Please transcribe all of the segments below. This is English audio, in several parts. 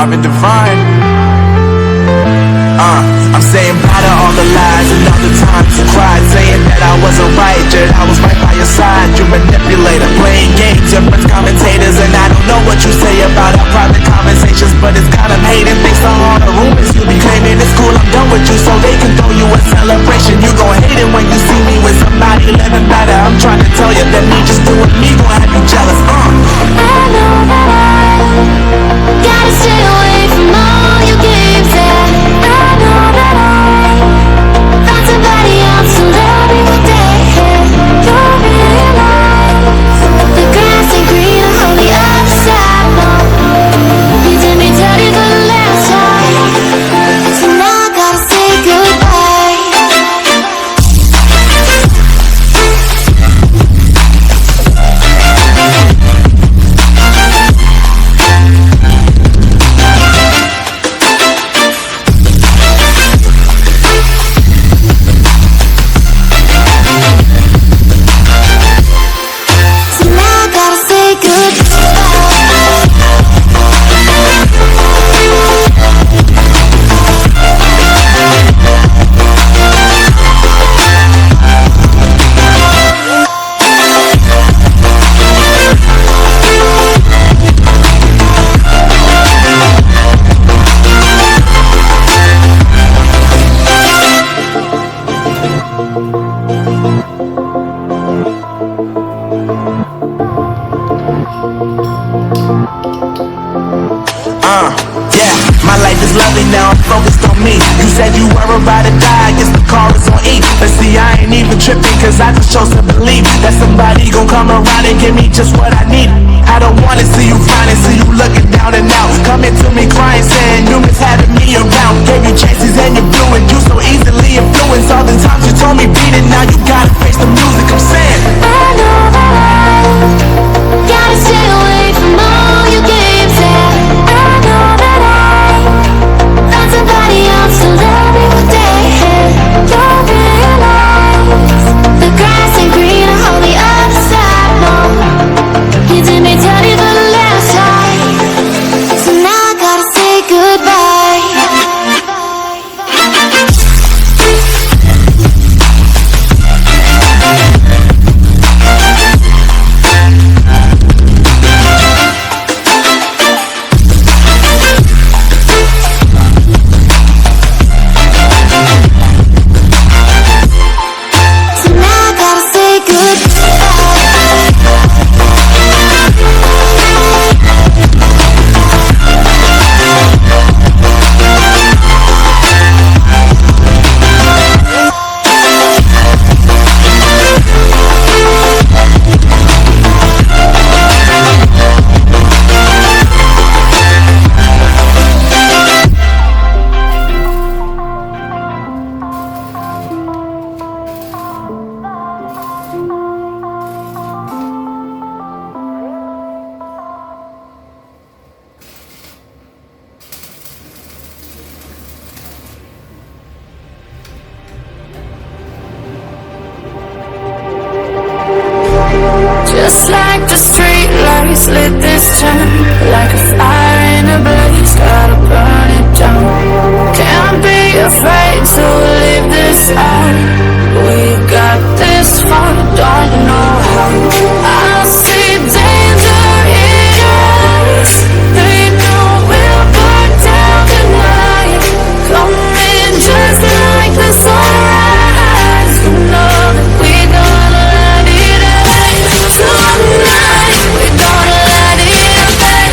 Marvin Divine. I'm saying bye to all the lies and all the times you cried, saying that I wasn't right, yet I was right by your side. You manipulator, playing games, your friends commentators, and I don't know what you say about our private conversations, but it's got them hating thanks to all the rumors you be claiming. It's cool, I'm done with you, so they can throw you a celebration. You gon' hate it when you see me with somebody living better. I'm trying to tell you that me just doing me gon' have you jealous. I know that I gotta stay away from all your games, and I know that I found somebody else to love you today. You'll realize the grass ain't greener on the other side. No, you did me dirty for the last time, so now I gotta say goodbye. Yeah, my life is lovely now, I'm focused on me. You said you were about to die, I guess the car is on E. But see, I ain't even tripping, cause I just chose to believe that somebody gon' come around and give me just what I need. I don't wanna see you finding, see you looking down and out, coming to me crying, saying you miss having me around. Gave you chances and you blew it, you so easily influenced. All the times you told me beat it, now you gotta face the music. I'm saying I know that I gotta stay away from all your games, and I know that I found somebody else to love you today. You'll realize the grass ain't greener on the other side. No, you did me dirty for the last time, so now I gotta say goodbye. So now I gotta say goodbye. Just like the street lights lit this town, like a fire in a blaze, gotta burn it down. Can't be afraid to leave this out. We got this far, don't know how. I see danger in your eyes. They know we'll burn down tonight. Coming just like the sunrise. You know that we gonna let it out. Tonight, we're gonna let it out.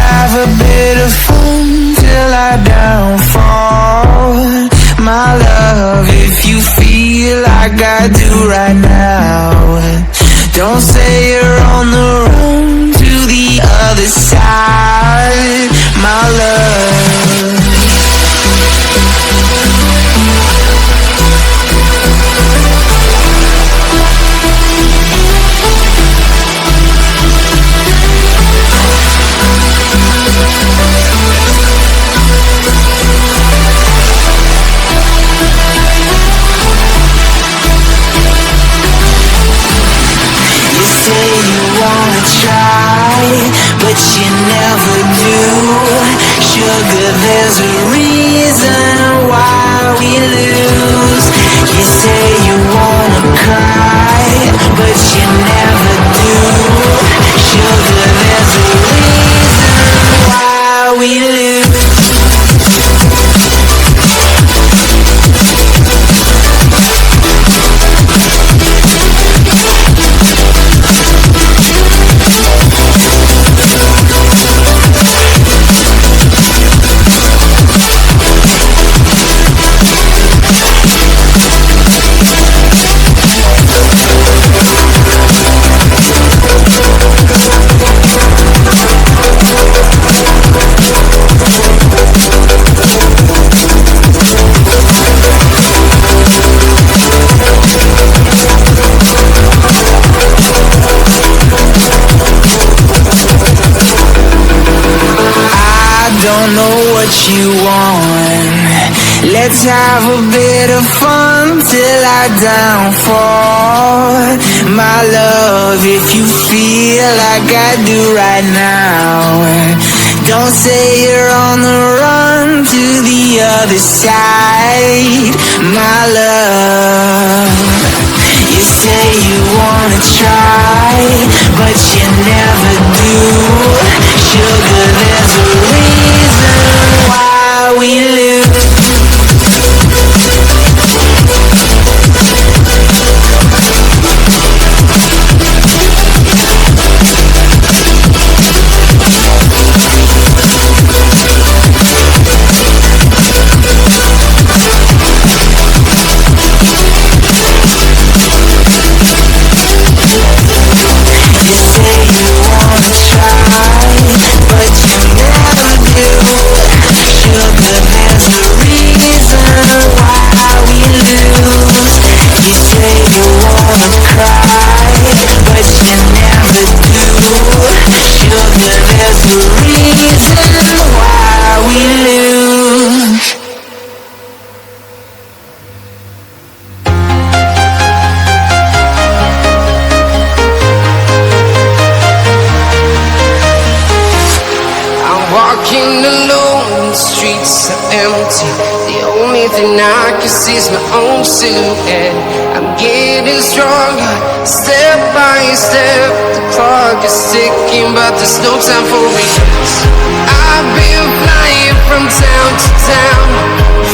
have a bit of fun till I downfall. My love, if you feel like I do right now, don't say you're on the run to the other side, my love. But you never do. Sugar, there's a reason why we lose. You say you wanna cry, but you never do. Sugar, there's a reason why we lose. Don't know what you want. Let's have a bit of fun till I downfall. My love, if you feel like I do right now, don't say you're on the run to the other side, my love. You say you wanna try, but you never do. Sugar, there's a reason why we lose. Is my own silhouette. I'm getting stronger, step by step. The clock is ticking, but there's no time for regrets. I've been flying from town to town,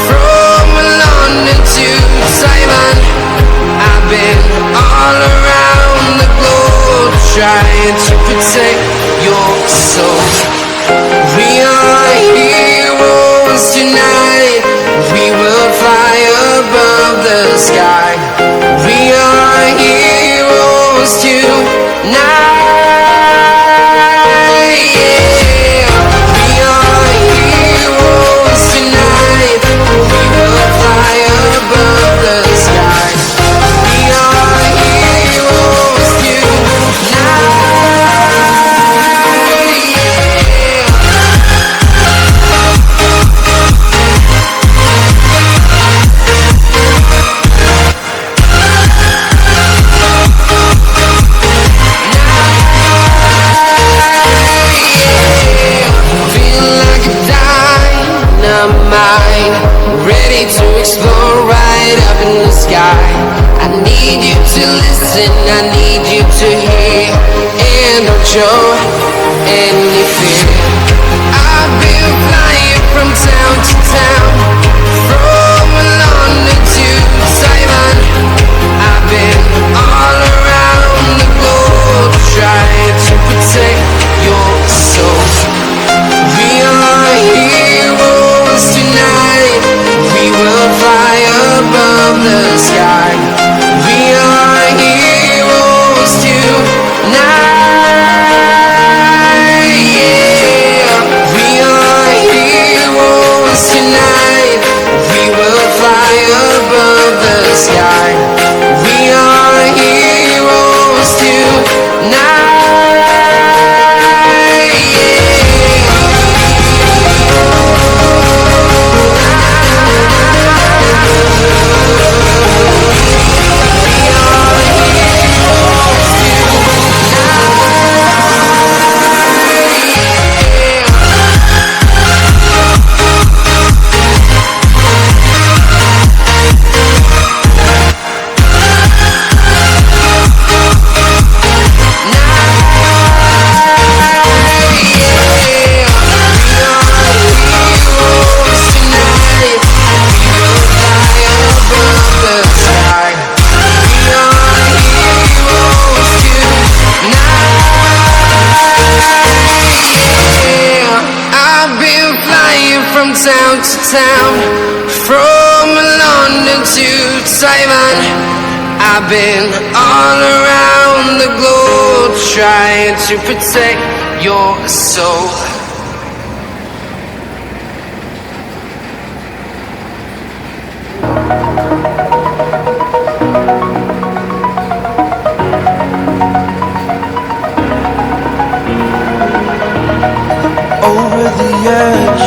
from London to Taiwan. I've been all around the globe, trying to protect your soul. We are heroes tonight. We will fly above the sky. We are heroes tonight. Yeah. We are heroes tonight. We will fly above the sky. We are heroes tonight. Ready to explore right up in the sky. I need you to listen, I need you to hear, and don't show any fear. I've been flying from town to town, from London to Taiwan. I've been all around the globe, trying to protect your soul. from town to town, from London to Taiwan. I've been all around the globe trying to protect your soul. Over the edge,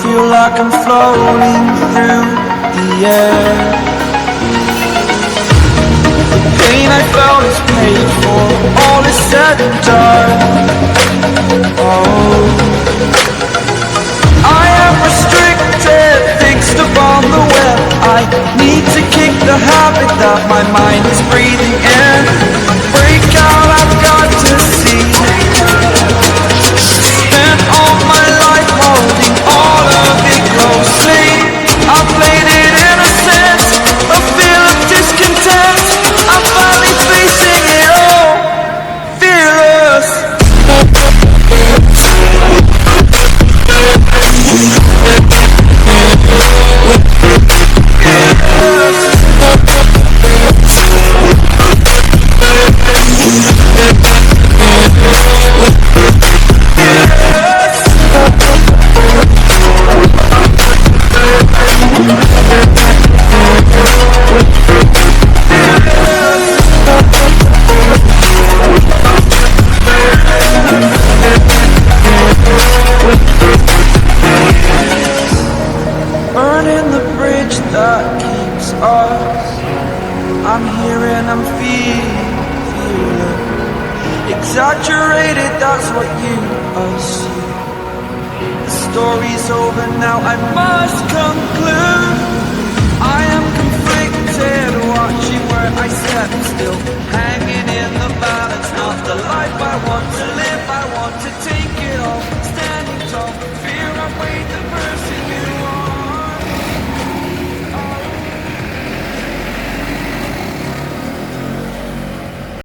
feel like I'm floating through the air. The pain I felt is paid for, all is said and done. Oh, I am restricted, fixed upon the web. I need to kick the habit that my mind is breathing in. Break out, I've got to see. Spent all my life holding all of it closely. I played it innocent, a feel of discontent. I'm finally facing it all, fearless. Burning the bridge that keeps us. I'm here and I'm feeling exaggerated, that's what you assume. The story's over now, I must conclude. I am conflicted, watching where I step still, hanging in the balance. Not the life I want to live, I want to take